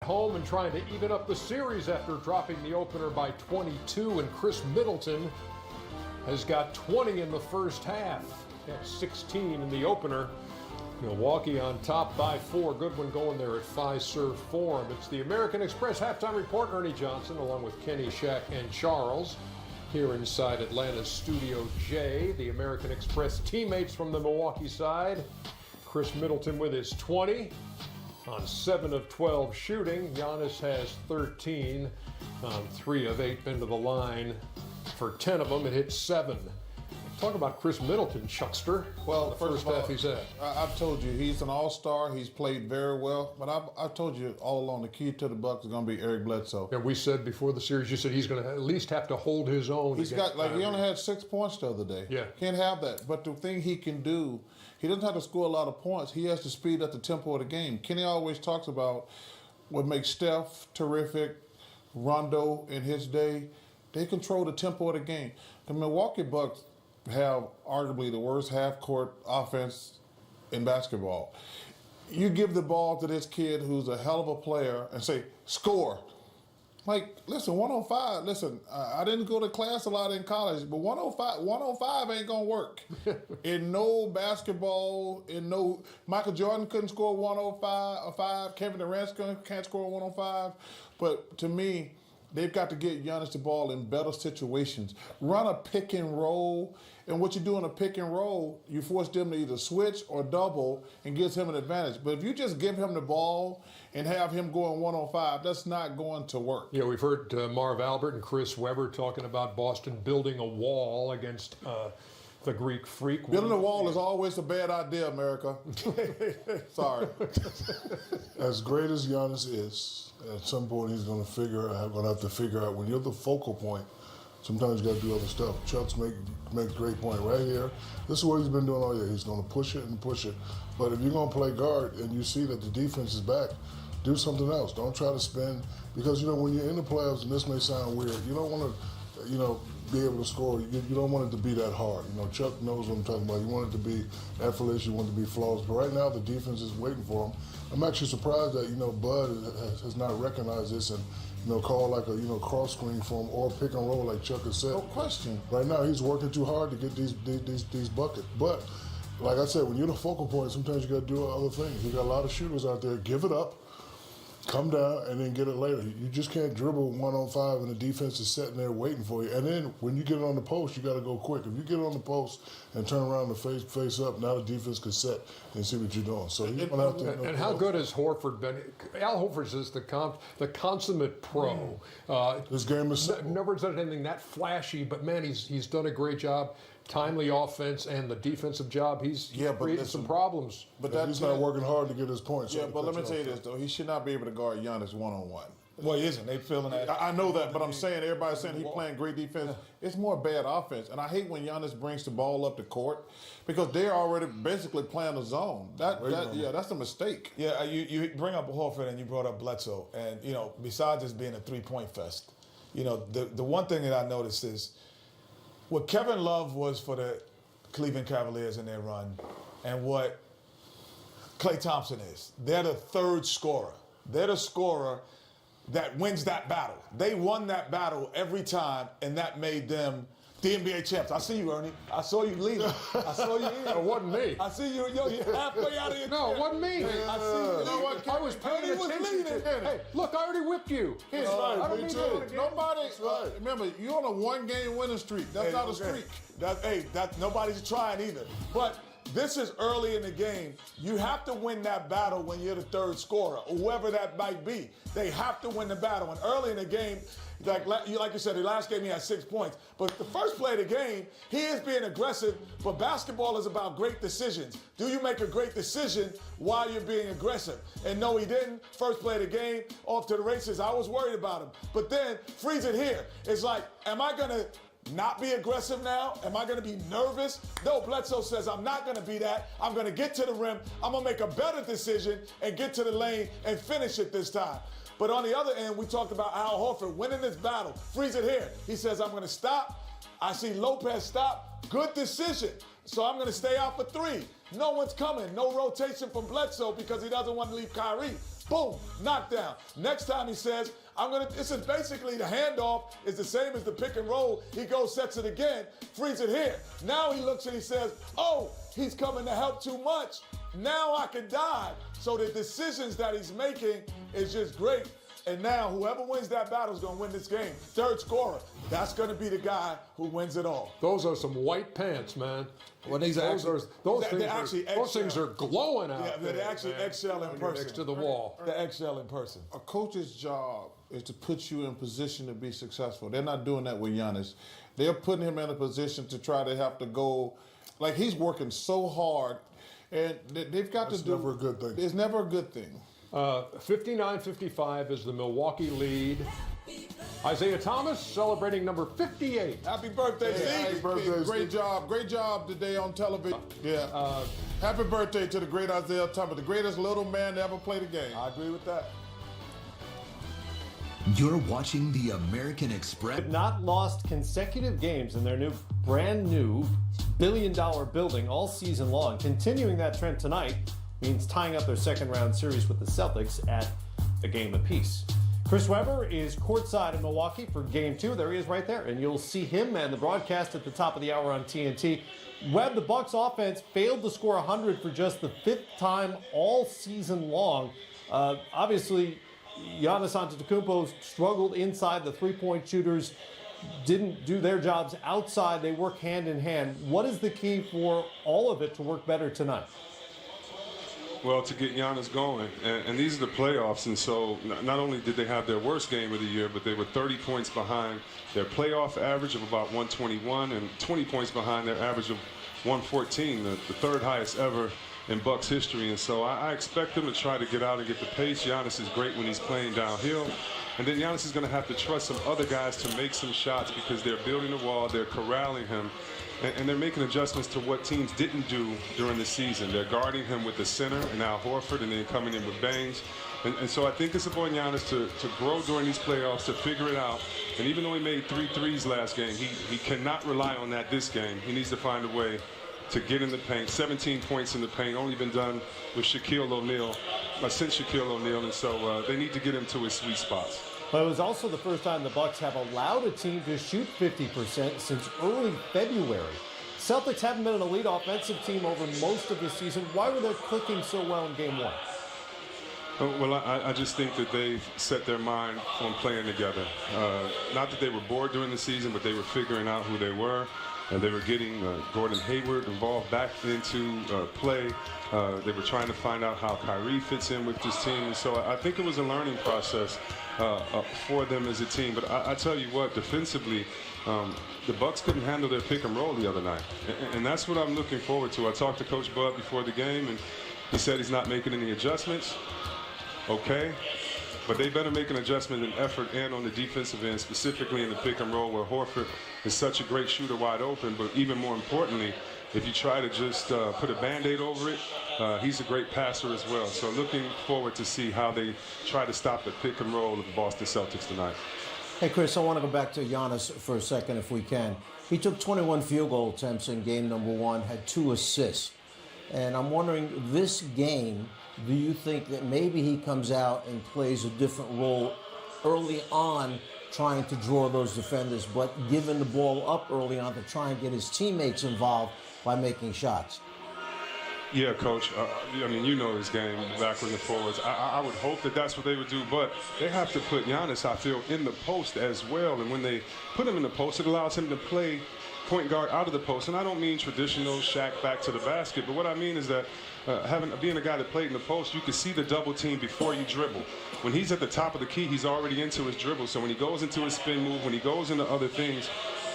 home and trying to even up the series after dropping the opener by 22, and Chris Middleton has got 20 in the first half. Got 16 in the opener. Milwaukee on top by 4. Good one going there at Fiserv Forum. It's the American Express halftime report. Ernie Johnson along with Kenny, Shaq, and Charles here inside Atlanta's Studio J. The American Express teammates from the Milwaukee side. Chris Middleton with his 20 on 7 of 12 shooting. Giannis has 13 on 3 of 8 been to the line for 10 of them. It hit 7. Talk about Chris Middleton, Chuckster. Well, the first half he's had. I've told you he's an all-star. He's played very well. But I've told you all along the key to the Bucks is going to be Eric Bledsoe. And we said before the series, you said he's going to at least have to hold his own. He's got he only had 6 points the other day. Yeah, can't have that. But the thing he can do, he doesn't have to score a lot of points. He has to speed up the tempo of the game. Kenny always talks about what makes Steph terrific, Rondo in his day. They control the tempo of the game. The Milwaukee Bucks have arguably the worst half-court offense in basketball. You give the ball to this kid who's a hell of a player and say, score. Like, listen, 105, listen, I didn't go to class a lot in college, but 105 ain't going to work. In no basketball, Michael Jordan couldn't score 105, Kevin Durant can't score 105. But to me, they've got to get Giannis the ball in better situations. Run a pick and roll, and what you do in a pick and roll, you force them to either switch or double and gives him an advantage. But if you just give him the ball and have him going 105, that's not going to work. Yeah, we've heard Marv Albert and Chris Webber talking about Boston building a wall against the Greek Freak. Building a wall is always a bad idea, America. Sorry. As great as Giannis is, at some point he's going to have to figure out when you're the focal point. Sometimes you got to do other stuff. Chuck's makes a great point right here. This is what he's been doing all year. He's going to push it and push it. But if you're going to play guard and you see that the defense is back, do something else. Don't try to spin, because when you're in the playoffs, and this may sound weird, you don't want to be able to score. You don't want it to be that hard. Chuck knows what I'm talking about. You want it to be effortless. You want it to be flawless. But right now, the defense is waiting for him. I'm actually surprised that Bud has not recognized this and call like a cross screen for him or pick and roll like Chuck has said. No question. Right now, he's working too hard to get these buckets. But like I said, when you're the focal point, sometimes you got to do other things. You got a lot of shooters out there. Give it up. Come down and then get it later. You just can't dribble 1-on-5 and the defense is sitting there waiting for you. And then when you get it on the post, you got to go quick. If you get it on the post and turn around and face up, now the defense can set and see what you're doing. So he's going to have to. And how good has Horford been? Al Horford is the consummate pro. This game is simple. Never done anything that flashy, but man, he's done a great job. Timely offense and the defensive job. He's created some problems. But he's not working hard to get his points. Yeah, but let me tell you this, though. He should not be able to guard Giannis one-on-one. Well, he isn't. They feeling that. I know that, but I'm saying everybody's saying he's playing great defense. It's more bad offense. And I hate when Giannis brings the ball up the court because they're already basically playing the zone. That's a mistake. Yeah, you bring up Horford and you brought up Bledsoe. And, besides this being a three-point fest, the one thing that I noticed is what Kevin Love was for the Cleveland Cavaliers in their run and what Klay Thompson is. They're the third scorer. They're the scorer that wins that battle. They won that battle every time, and that made them the NBA champs. I see you, Ernie. I saw you leading. I saw you in. It wasn't me. I see you. You're halfway out of your No, it wasn't me. I see you. You know what? I was paying attention to Hey, look, I already whipped you. That's I right. don't need to again. Nobody. Remember, you're on a one-game winning streak. That's not a streak. Nobody's trying either. But this is early in the game. You have to win that battle when you're the third scorer, or whoever that might be. They have to win the battle. And early in the game, like you said, the last game he had 6 points. But the first play of the game, he is being aggressive, but basketball is about great decisions. Do you make a great decision while you're being aggressive? And no, he didn't. First play of the game, off to the races. I was worried about him. But then, freeze it here. It's like, am I going to not be aggressive now? Am I going to be nervous? No, Bledsoe says I'm not going to be that. I'm going to get to the rim. I'm going to make a better decision and get to the lane and finish it this time. But on the other end, we talked about Al Horford winning this battle. Freeze it here. He says, I'm going to stop. I see Lopez stop. Good decision. So I'm going to stay out for 3. No one's coming. No rotation from Bledsoe because he doesn't want to leave Kyrie. boom, knockdown. Next time he says, this is basically the handoff is the same as the pick and roll. He goes, sets it again, frees it here. Now he looks and he says, oh, he's coming to help too much. Now I can dive. So the decisions that he's making is just great. And now whoever wins that battle is going to win this game. Third scorer, that's going to be the guy who wins it all. Those are some white pants, man. Well, those things are glowing out there. They actually excel in person. Next to the wall. They excel in person. A coach's job is to put you in position to be successful. They're not doing that with Giannis. They're putting him in a position to try to have to go, like he's working so hard, and they've got to do. It's never a good thing. It's never a good thing. 59-55 is the Milwaukee lead. Isaiah Thomas celebrating number 58. Happy birthday, Steve. Happy birthday, great job today on television. Yeah. Happy birthday to the great Isaiah Thomas, the greatest little man to ever play the game. I agree with that. You're watching the American Express. Have not lost consecutive games in their brand new billion-dollar building all season long. Continuing that trend tonight means tying up their second round series with the Celtics at a game apiece. Chris Webber is courtside in Milwaukee for game 2. There he is right there, and you'll see him and the broadcast at the top of the hour on TNT. Webb, the Bucks offense failed to score 100 for just the 5th time all season long. Obviously, Giannis Antetokounmpo struggled inside. The three-point shooters didn't do their jobs outside. They work hand in hand. What is the key for all of it to work better tonight? Well, to get Giannis going, and these are the playoffs, and so not only did they have their worst game of the year, but they were 30 points behind their playoff average of about 121 and 20 points behind their average of 114, the third highest ever in Bucks history. And so I expect them to try to get out and get the pace. Giannis is great when he's playing downhill. And then Giannis is going to have to trust some other guys to make some shots because they're building the wall, they're corralling him. And they're making adjustments to what teams didn't do during the season. They're guarding him with the center and Al Horford, and then coming in with Baines. And so I think it's upon Giannis to grow during these playoffs, to figure it out. And even though he made 3 threes last game, he cannot rely on that this game. He needs to find a way to get in the paint. 17 points in the paint, only been done with Shaquille O'Neal, since Shaquille O'Neal. And so they need to get him to his sweet spots. But it was also the first time the Bucks have allowed a team to shoot 50% since early February. Celtics haven't been an elite offensive team over most of the season. Why were they clicking so well in Game 1? Well, I just think that they've set their mind on playing together. Not that they were bored during the season, but they were figuring out who they were. And they were getting Gordon Hayward involved back into play. They were trying to find out how Kyrie fits in with this team. And so I think it was a learning process for them as a team. But I tell you what, defensively, the Bucks couldn't handle their pick and roll the other night. And that's what I'm looking forward to. I talked to Coach Bud before the game, and he said he's not making any adjustments. Okay. But they better make an adjustment in effort and on the defensive end, specifically in the pick and roll where Horford is such a great shooter wide open. But even more importantly, if you try to just put a Band-Aid over it, he's a great passer as well. So looking forward to see how they try to stop the pick and roll of the Boston Celtics tonight. Hey, Chris, I want to go back to Giannis for a second if we can. He took 21 field goal attempts in game number 1, had 2 assists. And I'm wondering, this game, do you think that maybe he comes out and plays a different role early on, trying to draw those defenders, but giving the ball up early on to try and get his teammates involved by making shots? Yeah, Coach. I mean, you know this game, backward and forwards. I would hope that that's what they would do, but they have to put Giannis, I feel, in the post as well. And when they put him in the post, it allows him to play point guard out of the post. And I don't mean traditional Shaq back to the basket, but what I mean is that being a guy that played in the post, you can see the double team before you dribble. When he's at the top of the key, he's already into his dribble. So when he goes into his spin move, when he goes into other things,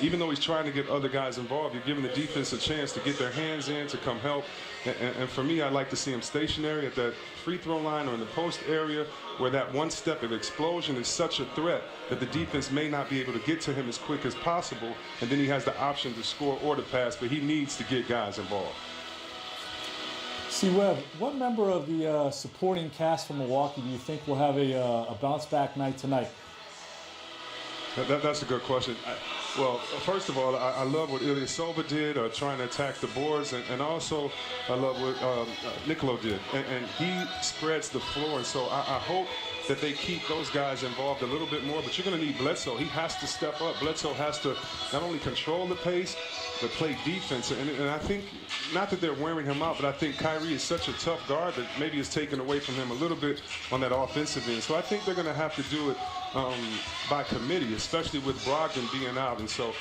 even though he's trying to get other guys involved, you're giving the defense a chance to get their hands in, to come help. And for me, I'd like to see him stationary at that free throw line or in the post area where that one step of explosion is such a threat that the defense may not be able to get to him as quick as possible. And then he has the option to score or to pass, but he needs to get guys involved. C. Webb, what member of the supporting cast from Milwaukee do you think will have a bounce-back night tonight? That's a good question. Well, first of all, I love what Ilyasova did, trying to attack the boards, and also I love what Nicolo did. And he spreads the floor, and so I hope that they keep those guys involved a little bit more. But you're going to need Bledsoe. He has to step up. Bledsoe has to not only control the pace, but play defense. And I think, not that they're wearing him out, but I think Kyrie is such a tough guard that maybe it's taken away from him a little bit on that offensive end. So I think they're going to have to do it by committee, especially with Brogdon being out. And so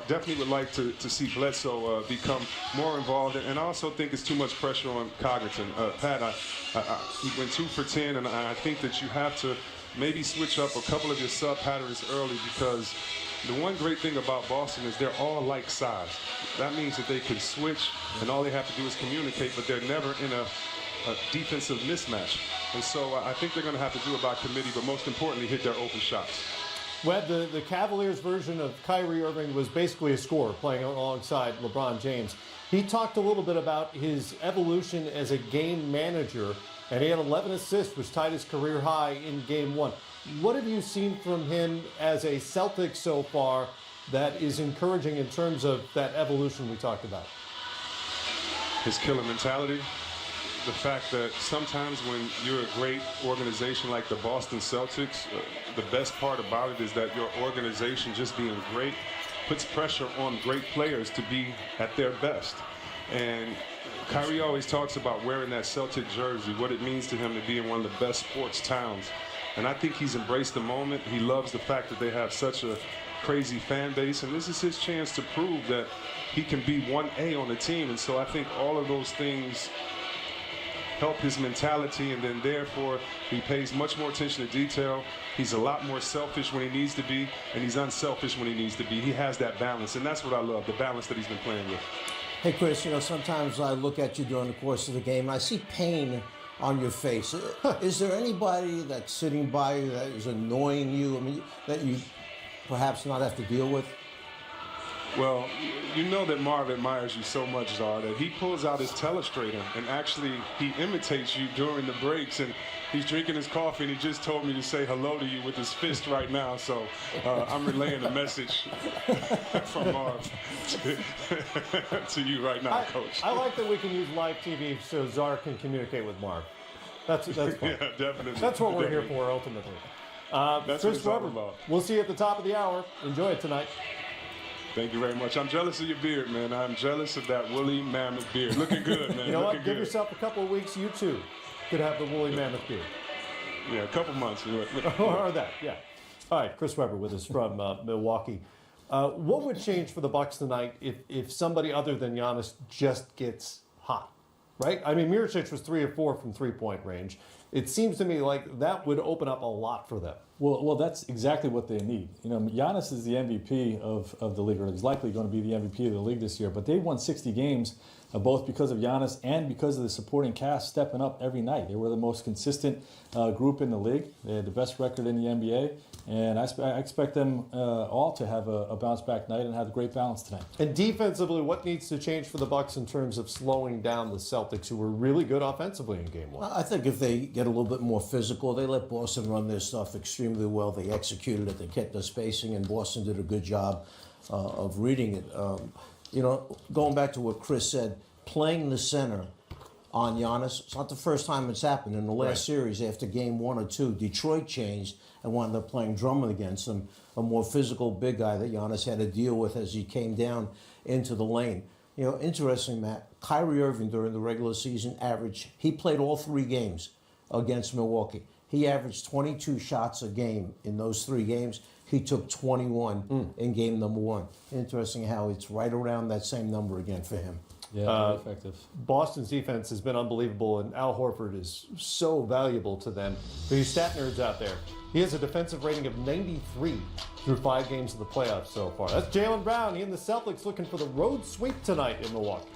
definitely would like to see Bledsoe become more involved. And I also think it's too much pressure on Cogniton. Pat, he went 2 for 10, and I think that you have to maybe switch up a couple of your sub patterns early, because the one great thing about Boston is they're all like size. That means that they can switch, and all they have to do is communicate, but they're never in a defensive mismatch. And so I think they're going to have to do it by committee, but most importantly, hit their open shots. Well, the Cavaliers version of Kyrie Irving was basically a scorer playing alongside LeBron James. He talked a little bit about his evolution as a game manager, and he had 11 assists, which tied his career high in Game 1. What have you seen from him as a Celtic so far that is encouraging in terms of that evolution we talked about? His killer mentality. The fact that sometimes when you're a great organization like the Boston Celtics, the best part about it is that your organization just being great puts pressure on great players to be at their best. And Kyrie always talks about wearing that Celtic jersey, what it means to him to be in one of the best sports towns. And I think he's embraced the moment. He loves the fact that they have such a crazy fan base, and this is his chance to prove that he can be 1A on the team. And so I think all of those things help his mentality, and then therefore he pays much more attention to detail. He's a lot more selfish when he needs to be, and he's unselfish when he needs to be. He has that balance, and that's what I love, the balance that he's been playing with. Hey, Chris, sometimes I look at you during the course of the game, and I see pain on your face. Is there anybody that's sitting by you that is annoying you, that you perhaps not have to deal with? Well, you know that Marv admires you so much, Czar, that he pulls out his telestrator and actually he imitates you during the breaks, and he's drinking his coffee, and he just told me to say hello to you with his fist right now. So I'm relaying a message from Marv to you right now, Coach. I like that we can use live TV so Czar can communicate with Marv. That's fun. Yeah, definitely. That's what we're here for, ultimately. That's Chris what it's all Webber, about. we'll see you at the top of the hour. Enjoy it tonight. Thank you very much. I'm jealous of your beard, man. I'm jealous of that woolly mammoth beard. Looking good, man. You know Looking what? Give good. yourself a couple of weeks. You too could have the woolly mammoth beard. Yeah, a couple months. Or that, yeah. All right, Chris Webber with us from Milwaukee. What would change for the Bucks tonight if somebody other than Giannis just gets hot, right? I mean, Mirotic was 3 of 4 from three-point range. It seems to me like that would open up a lot for them. Well, that's exactly what they need. Giannis is the MVP of the league, or is likely going to be the MVP of the league this year. But they won 60 games, both because of Giannis and because of the supporting cast stepping up every night. They were the most consistent group in the league. They had the best record in the NBA. And I expect them all to have a bounce-back night and have a great balance tonight. And defensively, what needs to change for the Bucks in terms of slowing down the Celtics, who were really good offensively in Game 1? I think if they get a little bit more physical, they let Boston run their stuff extremely well. They executed it. They kept their spacing, and Boston did a good job of reading it. Going back to what Chris said, playing the center on Giannis, it's not the first time it's happened. In the last series, after Game 1 or 2, Detroit changed and wound up playing Drummond against him, a more physical big guy that Giannis had to deal with as he came down into the lane. Interesting, Matt, Kyrie Irving during the regular season he played all 3 games against Milwaukee. He averaged 22 shots a game in those 3 games. He took 21 in game number 1. Interesting how it's right around that same number again for him. Yeah, very effective. Boston's defense has been unbelievable, and Al Horford is so valuable to them. For you stat nerds out there, he has a defensive rating of 93 through 5 games of the playoffs so far. That's Jaylen Brown. He and the Celtics looking for the road sweep tonight in Milwaukee.